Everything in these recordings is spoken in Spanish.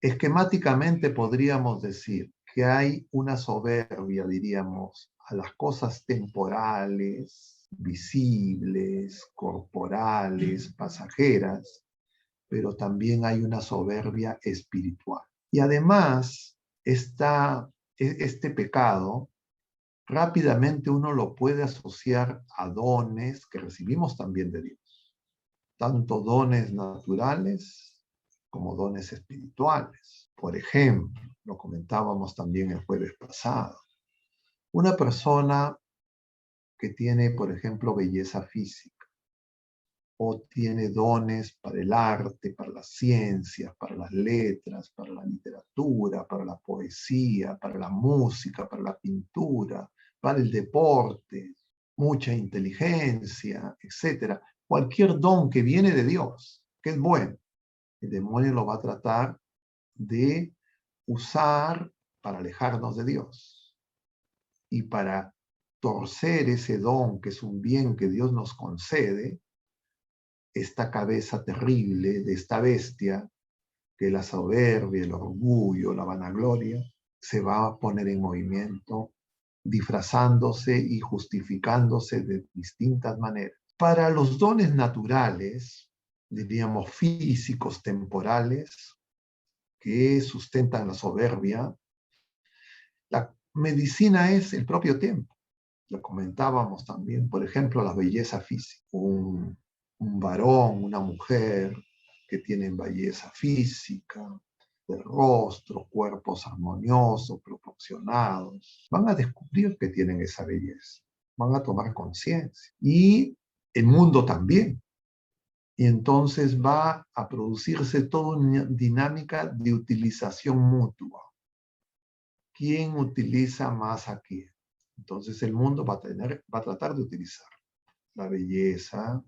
Esquemáticamente podríamos decir que hay una soberbia, diríamos, a las cosas temporales, visibles, corporales, pasajeras, pero también hay una soberbia espiritual. Y además, este pecado rápidamente uno lo puede asociar a dones que recibimos también de Dios, tanto dones naturales como dones espirituales. Por ejemplo, lo comentábamos también el jueves pasado, una persona que tiene, por ejemplo, belleza física o tiene dones para el arte, para las ciencias, para las letras, para la literatura, para la poesía, para la música, para la pintura, para el deporte, mucha inteligencia, etcétera. Cualquier don que viene de Dios, que es bueno, el demonio lo va a tratar de usar para alejarnos de Dios y para torcer ese don, que es un bien que Dios nos concede, esta cabeza terrible de esta bestia, que es la soberbia, el orgullo, la vanagloria, se va a poner en movimiento, disfrazándose y justificándose de distintas maneras. Para los dones naturales, diríamos físicos, temporales, que sustentan la soberbia, la medicina es el propio tiempo. Lo comentábamos también, por ejemplo, la belleza física. Un varón, una mujer que tienen belleza física, del rostro, cuerpos armoniosos, proporcionados, van a descubrir que tienen esa belleza, van a tomar conciencia. Y el mundo también. Y entonces va a producirse toda una dinámica de utilización mutua. ¿Quién utiliza más a quién? Entonces el mundo va a tratar de utilizar la belleza,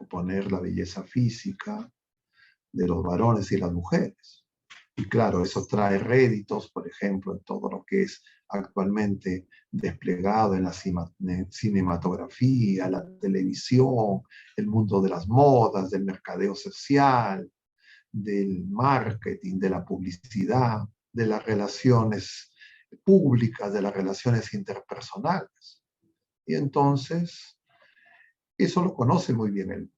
poner la belleza física de los varones y las mujeres. Y claro, eso trae réditos, por ejemplo, en todo lo que es actualmente desplegado en la cinematografía, la televisión, el mundo de las modas, del mercadeo social, del marketing, de la publicidad, de las relaciones públicas, de las relaciones interpersonales. Y entonces, eso lo conoce muy bien él.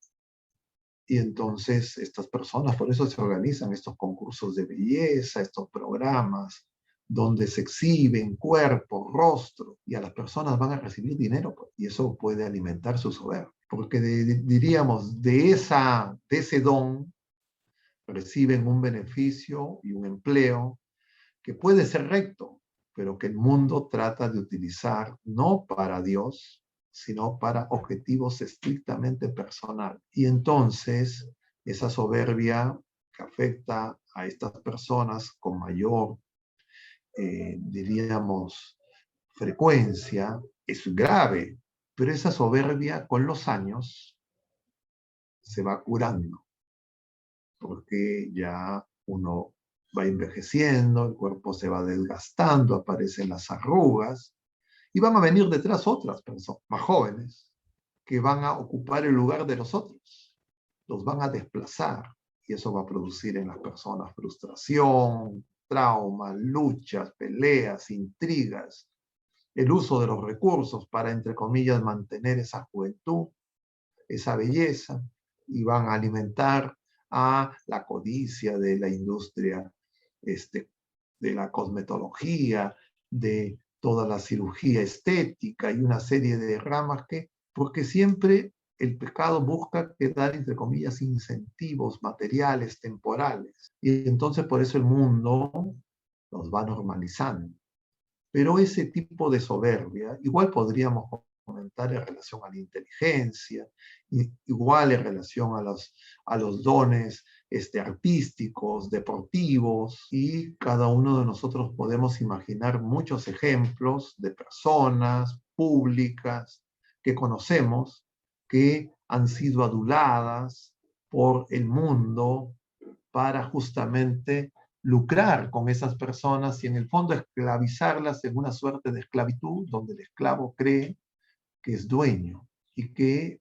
Y entonces estas personas, por eso se organizan estos concursos de belleza, estos programas donde se exhiben cuerpo, rostro, y a las personas van a recibir dinero, pues, y eso puede alimentar su soberbia. Porque diríamos, de ese don reciben un beneficio y un empleo que puede ser recto, pero que el mundo trata de utilizar no para Dios, sino para objetivos estrictamente personales. Y entonces esa soberbia que afecta a estas personas con mayor, diríamos, frecuencia, es grave, pero esa soberbia con los años se va curando, porque ya uno va envejeciendo, el cuerpo se va desgastando, aparecen las arrugas, y van a venir detrás otras personas más jóvenes que van a ocupar el lugar de los otros, los van a desplazar, y eso va a producir en las personas frustración, trauma, luchas, peleas, intrigas, el uso de los recursos para, entre comillas, mantener esa juventud, esa belleza, y van a alimentar a la codicia de la industria, de la cosmetología, de toda la cirugía estética y una serie de ramas porque siempre el pecado busca dar, entre comillas, incentivos materiales, temporales. Y entonces por eso el mundo los va normalizando. Pero ese tipo de soberbia, igual podríamos comentar en relación a la inteligencia, igual en relación a los dones artísticos, deportivos, y cada uno de nosotros podemos imaginar muchos ejemplos de personas públicas que conocemos que han sido aduladas por el mundo para justamente lucrar con esas personas y en el fondo esclavizarlas en una suerte de esclavitud donde el esclavo cree que es dueño y que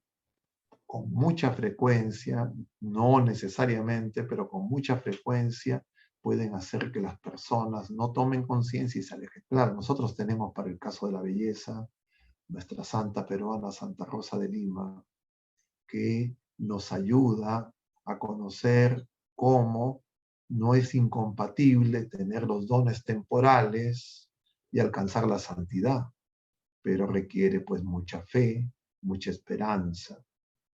con mucha frecuencia, no necesariamente, pero con mucha frecuencia, pueden hacer que las personas no tomen conciencia y se alejen. Claro, nosotros tenemos para el caso de la belleza nuestra santa peruana, Santa Rosa de Lima, que nos ayuda a conocer cómo no es incompatible tener los dones temporales y alcanzar la santidad, pero requiere pues mucha fe, mucha esperanza,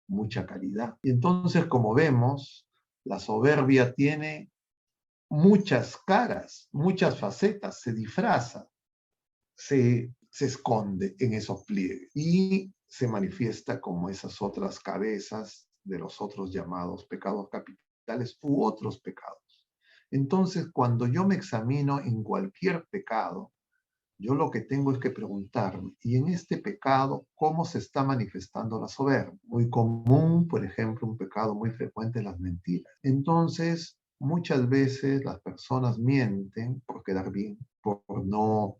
mucha caridad. Y entonces, como vemos, la soberbia tiene muchas caras, muchas facetas, se disfraza, se esconde en esos pliegues y se manifiesta como esas otras cabezas de los otros llamados pecados capitales u otros pecados. Entonces, cuando yo me examino en cualquier pecado, yo lo que tengo es que preguntarme, ¿y en este pecado cómo se está manifestando la soberbia? Muy común, por ejemplo, un pecado muy frecuente, las mentiras. Entonces, muchas veces las personas mienten por quedar bien, por no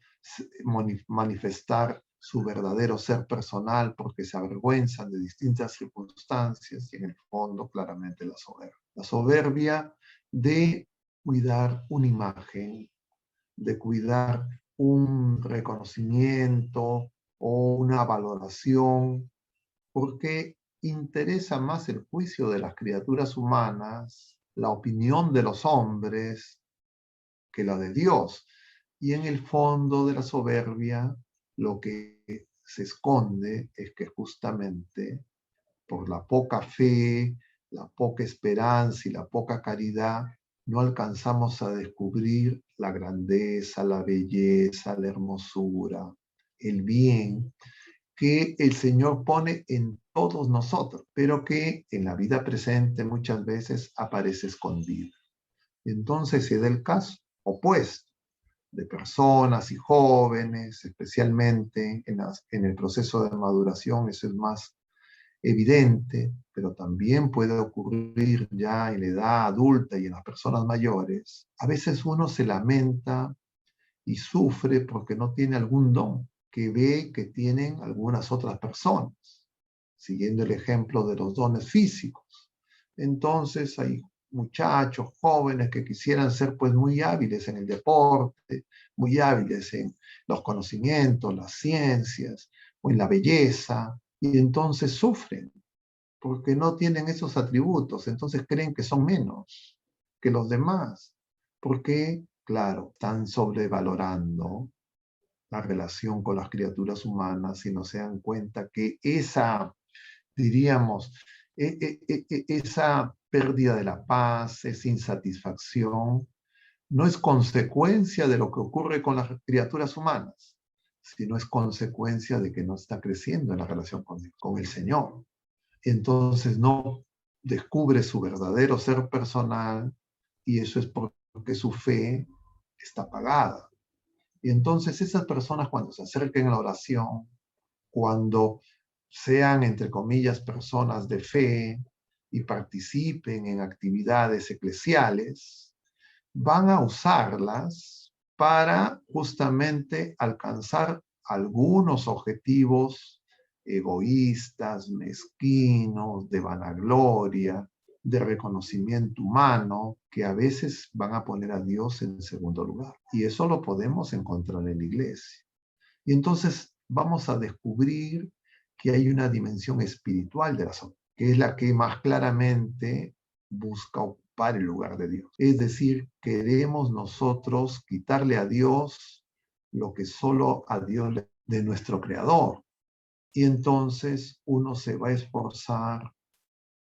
manifestar su verdadero ser personal, porque se avergüenzan de distintas circunstancias y en el fondo claramente la soberbia. La soberbia de cuidar una imagen, de cuidar un reconocimiento o una valoración, porque interesa más el juicio de las criaturas humanas, la opinión de los hombres, que la de Dios. Y en el fondo de la soberbia, lo que se esconde es que justamente por la poca fe, la poca esperanza y la poca caridad, no alcanzamos a descubrir la grandeza, la belleza, la hermosura, el bien que el Señor pone en todos nosotros, pero que en la vida presente muchas veces aparece escondido. Entonces se da el caso opuesto de personas y jóvenes, especialmente en el proceso de maduración, eso es más evidente, pero también puede ocurrir ya en la edad adulta y en las personas mayores. A veces uno se lamenta y sufre porque no tiene algún don que ve que tienen algunas otras personas, siguiendo el ejemplo de los dones físicos. Entonces hay muchachos jóvenes que quisieran ser pues muy hábiles en el deporte, muy hábiles en los conocimientos, las ciencias o en la belleza, y entonces sufren porque no tienen esos atributos, entonces creen que son menos que los demás, porque, claro, están sobrevalorando la relación con las criaturas humanas y no se dan cuenta que esa, diríamos, esa pérdida de la paz, esa insatisfacción, no es consecuencia de lo que ocurre con las criaturas humanas, sino es consecuencia de que no está creciendo en la relación con el Señor. Entonces no descubre su verdadero ser personal y eso es porque su fe está apagada. Y entonces esas personas cuando se acerquen a la oración, cuando sean, entre comillas, personas de fe y participen en actividades eclesiales, van a usarlas para justamente alcanzar algunos objetivos egoístas, mezquinos, de vanagloria, de reconocimiento humano, que a veces van a poner a Dios en segundo lugar. Y eso lo podemos encontrar en la iglesia. Y entonces vamos a descubrir que hay una dimensión espiritual de la soberbia, que es la que más claramente busca ocupar el lugar de Dios. Es decir, queremos nosotros quitarle a Dios lo que solo a Dios de nuestro Creador. Y entonces uno se va a esforzar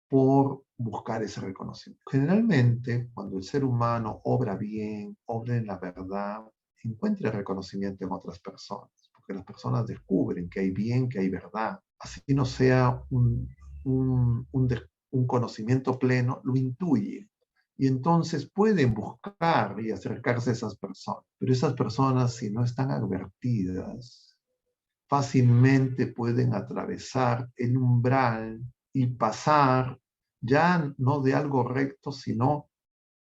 por buscar ese reconocimiento. Generalmente, cuando el ser humano obra bien, obra en la verdad, encuentra reconocimiento en otras personas, porque las personas descubren que hay bien, que hay verdad. Así no sea un conocimiento pleno, lo intuye. Y entonces pueden buscar y acercarse a esas personas. Pero esas personas, si no están advertidas, fácilmente pueden atravesar el umbral y pasar ya no de algo recto, sino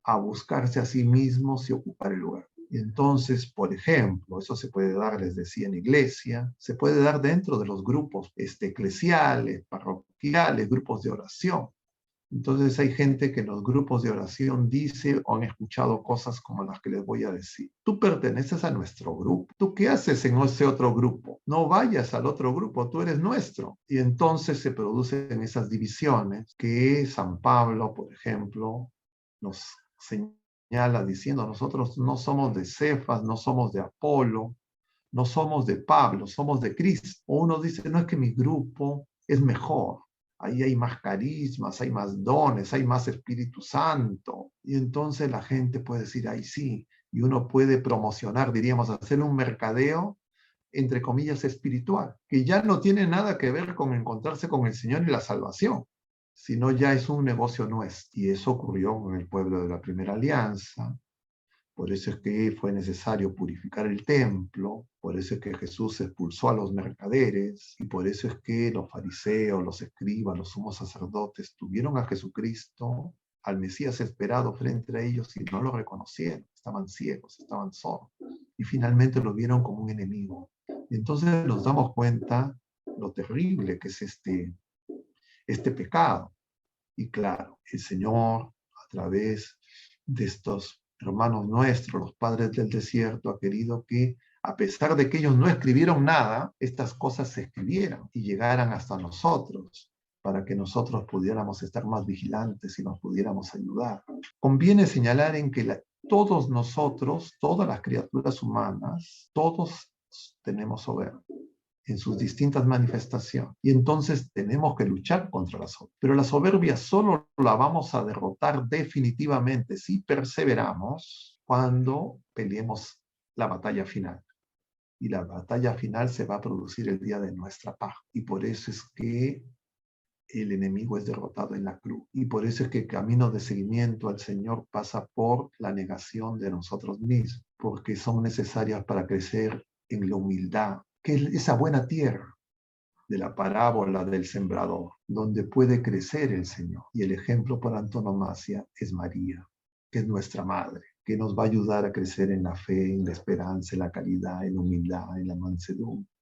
a buscarse a sí mismos y ocupar el lugar. Y entonces, por ejemplo, eso se puede dar, les decía, en iglesia, se puede dar dentro de los grupos eclesiales, parroquiales, grupos de oración. Entonces hay gente que en los grupos de oración dice o han escuchado cosas como las que les voy a decir. Tú perteneces a nuestro grupo. ¿Tú qué haces en ese otro grupo? No vayas al otro grupo, tú eres nuestro. Y entonces se producen esas divisiones que San Pablo, por ejemplo, nos señala diciendo: nosotros no somos de Cefas, no somos de Apolo, no somos de Pablo, somos de Cristo. O uno dice: no, es que mi grupo es mejor. Ahí hay más carismas, hay más dones, hay más Espíritu Santo. Y entonces la gente puede decir: ahí sí. Y uno puede promocionar, diríamos, hacer un mercadeo, entre comillas, espiritual, que ya no tiene nada que ver con encontrarse con el Señor y la salvación, sino ya es un negocio nuestro. Y eso ocurrió con el pueblo de la Primera Alianza. Por eso es que fue necesario purificar el templo, por eso es que Jesús expulsó a los mercaderes, y por eso es que los fariseos, los escribas, los sumos sacerdotes tuvieron a Jesucristo, al Mesías esperado, frente a ellos y no lo reconocieron. Estaban ciegos, estaban sordos, y finalmente lo vieron como un enemigo. Y entonces nos damos cuenta lo terrible que es este pecado. Y claro, el Señor, a través de estos hermanos nuestros, los padres del desierto, ha querido que, a pesar de que ellos no escribieron nada, estas cosas se escribieran y llegaran hasta nosotros, para que nosotros pudiéramos estar más vigilantes y nos pudiéramos ayudar. Conviene señalar en que todos nosotros, todas las criaturas humanas, todos tenemos soberbia en sus distintas manifestaciones. Y entonces tenemos que luchar contra la soberbia. Pero la soberbia solo la vamos a derrotar definitivamente si perseveramos cuando peleemos la batalla final. Y la batalla final se va a producir el día de nuestra paz. Y por eso es que el enemigo es derrotado en la cruz. Y por eso es que el camino de seguimiento al Señor pasa por la negación de nosotros mismos, porque son necesarias para crecer en la humildad, que es esa buena tierra de la parábola del sembrador, donde puede crecer el Señor. Y el ejemplo por antonomasia es María, que es nuestra madre, que nos va a ayudar a crecer en la fe, en la esperanza, en la caridad, en la humildad, en la mansedumbre.